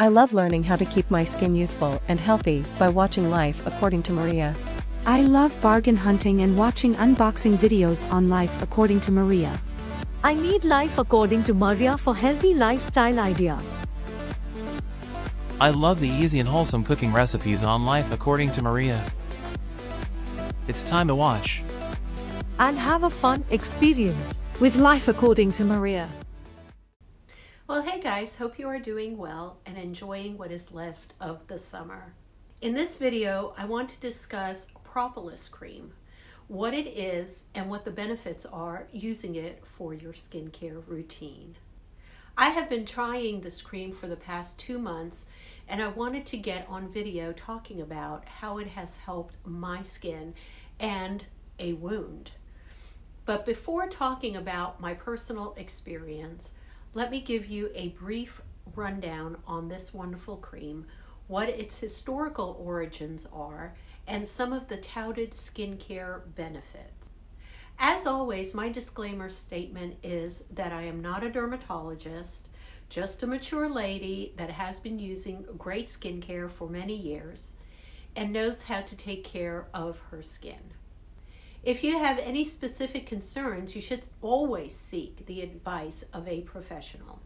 I love learning how to keep my skin youthful and healthy by watching Life According to Maria. I love bargain hunting and watching unboxing videos on Life According to Maria. I need Life According to Maria for healthy lifestyle ideas. I love the easy and wholesome cooking recipes on Life According to Maria. It's time to watch And have a fun experience with Life According to Maria. Well, hey guys, hope you are doing well and enjoying what is left of the summer. In this video, I want to discuss Propolis Cream, what it is and what the benefits are using it for your skincare routine. I have been trying this cream for the past 2 months, and I wanted to get on video talking about how it has helped my skin and a wound. But before talking about my personal experience, let me give you a brief rundown on this wonderful cream, what its historical origins are, and some of the touted skincare benefits. As always, my disclaimer statement is that I am not a dermatologist, just a mature lady that has been using great skincare for many years and knows how to take care of her skin. If you have any specific concerns, you should always seek the advice of a professional.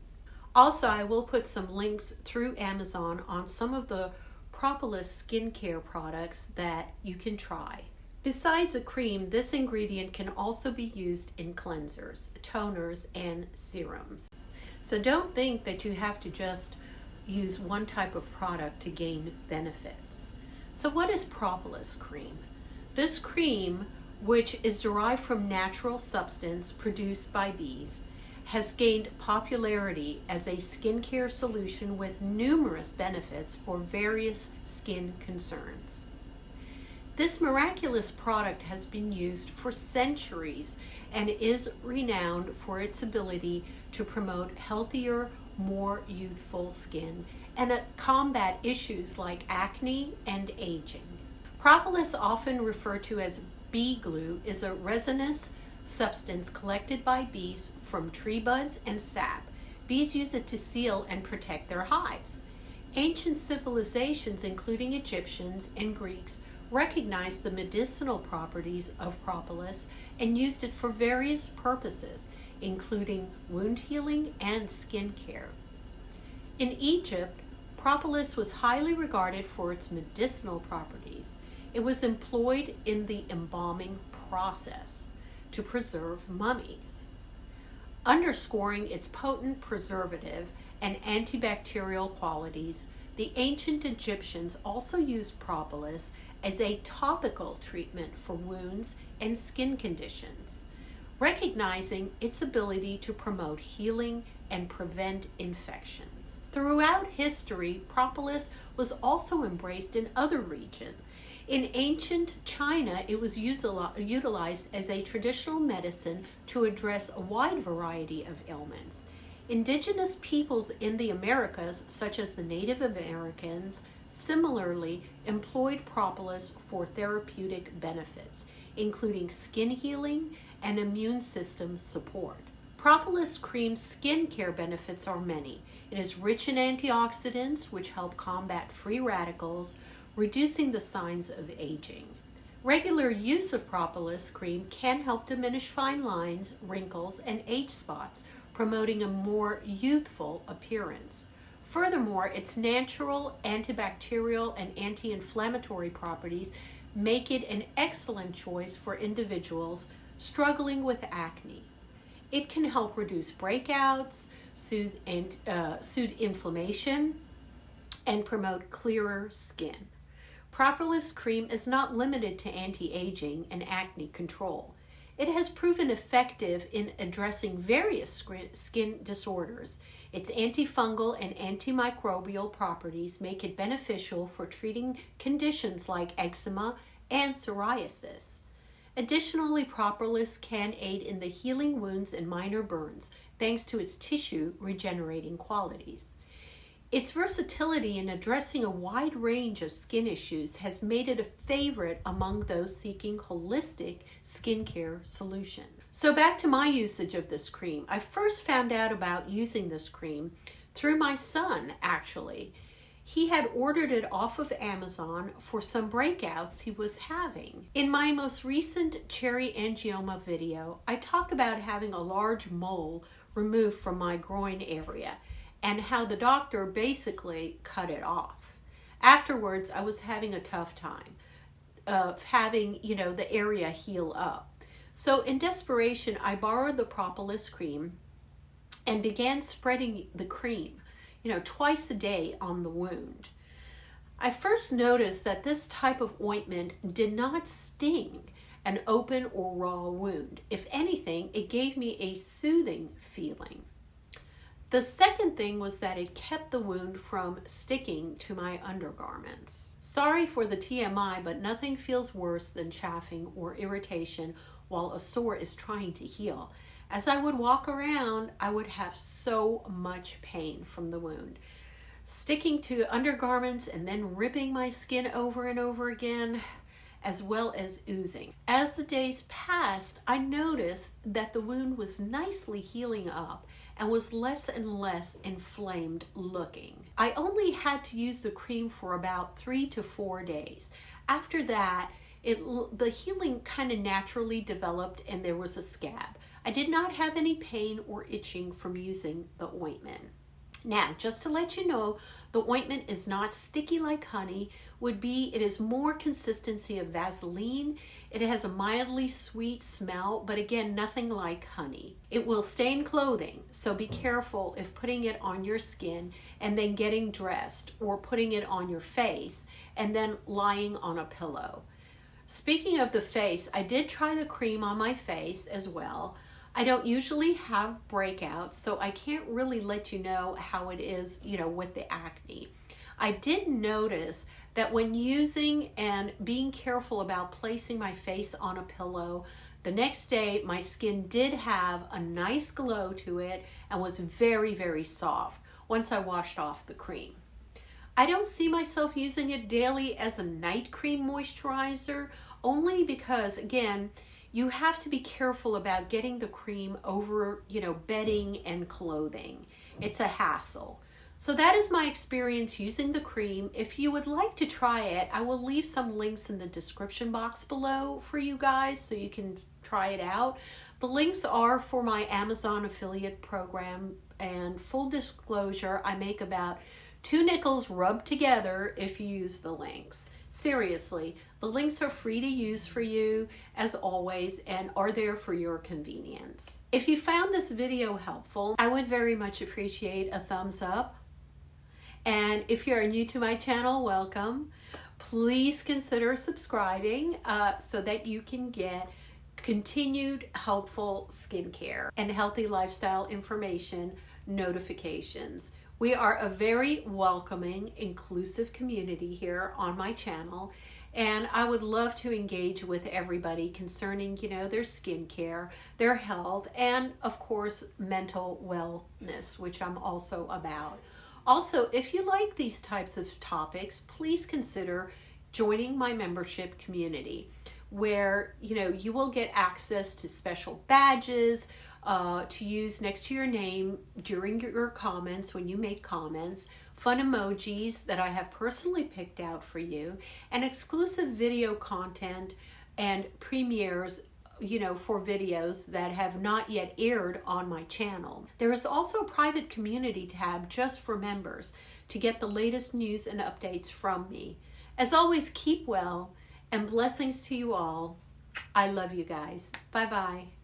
Also, I will put some links through Amazon on some of the Propolis skincare products that you can try. Besides a cream, this ingredient can also be used in cleansers, toners, and serums. So don't think that you have to just use one type of product to gain benefits. So what is Propolis Cream? This cream, which is derived from natural substance produced by bees, has gained popularity as a skincare solution with numerous benefits for various skin concerns. This miraculous product has been used for centuries and is renowned for its ability to promote healthier, more youthful skin and combat issues like acne and aging. Propolis, often referred to as bee glue, is a resinous substance collected by bees from tree buds and sap. Bees use it to seal and protect their hives. Ancient civilizations, including Egyptians and Greeks, recognized the medicinal properties of propolis and used it for various purposes, including wound healing and skin care. In Egypt, propolis was highly regarded for its medicinal properties. It was employed in the embalming process to preserve mummies. Underscoring its potent preservative and antibacterial qualities, the ancient Egyptians also used propolis as a topical treatment for wounds and skin conditions, recognizing its ability to promote healing and prevent infections. Throughout history, propolis was also embraced in other regions. In ancient China, it was utilized as a traditional medicine to address a wide variety of ailments. Indigenous peoples in the Americas, such as the Native Americans, similarly employed propolis for therapeutic benefits, including skin healing and immune system support. Propolis Cream's skincare benefits are many. It is rich in antioxidants, which help combat free radicals, reducing the signs of aging. Regular use of Propolis Cream can help diminish fine lines, wrinkles, and age spots, promoting a more youthful appearance. Furthermore, its natural antibacterial and anti-inflammatory properties make it an excellent choice for individuals struggling with acne. It can help reduce breakouts, soothe inflammation, and promote clearer skin. Propolis Cream is not limited to anti-aging and acne control. It has proven effective in addressing various skin disorders. Its antifungal and antimicrobial properties make it beneficial for treating conditions like eczema and psoriasis. Additionally, propolis can aid in the healing wounds and minor burns, thanks to its tissue regenerating qualities. Its versatility in addressing a wide range of skin issues has made it a favorite among those seeking holistic skincare solutions. So back to my usage of this cream. I first found out about using this cream through my son, actually. He had ordered it off of Amazon for some breakouts he was having. In my most recent cherry angioma video, I talked about having a large mole removed from my groin area and how the doctor basically cut it off. Afterwards, I was having a tough time of having, the area heal up. So in desperation, I borrowed the Propolis Cream and began spreading the cream, twice a day on the wound. I first noticed that this type of ointment did not sting an open or raw wound. If anything, it gave me a soothing feeling. The second thing was that it kept the wound from sticking to my undergarments. Sorry for the TMI, but nothing feels worse than chafing or irritation while a sore is trying to heal. As I would walk around, I would have so much pain from the wound. Sticking to undergarments and then ripping my skin over and over again, as well as oozing. As the days passed, I noticed that the wound was nicely healing up and was less and less inflamed looking. I only had to use the cream for about 3 to 4 days. After that, the healing kind of naturally developed and there was a scab. I did not have any pain or itching from using the ointment. Now, just to let you know, the ointment is not sticky like honey would be. It is more consistency of Vaseline. It has a mildly sweet smell, but again, nothing like honey. It will stain clothing, so be careful if putting it on your skin and then getting dressed, or putting it on your face and then lying on a pillow. Speaking of the face, I did try the cream on my face as well. I don't usually have breakouts, so I can't really let you know how it is, with the acne. I did notice that when using and being careful about placing my face on a pillow, the next day my skin did have a nice glow to it and was very, very soft once I washed off the cream. I don't see myself using it daily as a night cream moisturizer, only because, again, you have to be careful about getting the cream over, bedding and clothing. It's a hassle. So that is my experience using the cream. If you would like to try it, I will leave some links in the description box below for you guys so you can try it out. The links are for my Amazon affiliate program, and full disclosure, I make about 2 nickels rubbed together if you use the links. Seriously, the links are free to use for you, as always, and are there for your convenience. If you found this video helpful, I would very much appreciate a thumbs up. And if you're new to my channel, welcome. Please consider subscribing so that you can get continued helpful skincare and healthy lifestyle information notifications. We are a very welcoming, inclusive community here on my channel, and I would love to engage with everybody concerning, their skincare, their health, and of course, mental wellness, which I'm also about. Also, if you like these types of topics, please consider joining my membership community, where, you will get access to special badges, to use next to your name during your comments when you make comments, fun emojis that I have personally picked out for you, and exclusive video content and premieres, for videos that have not yet aired on my channel. There is also a private community tab just for members to get the latest news and updates from me. As always, keep well and blessings to you all. I love you guys. Bye-bye.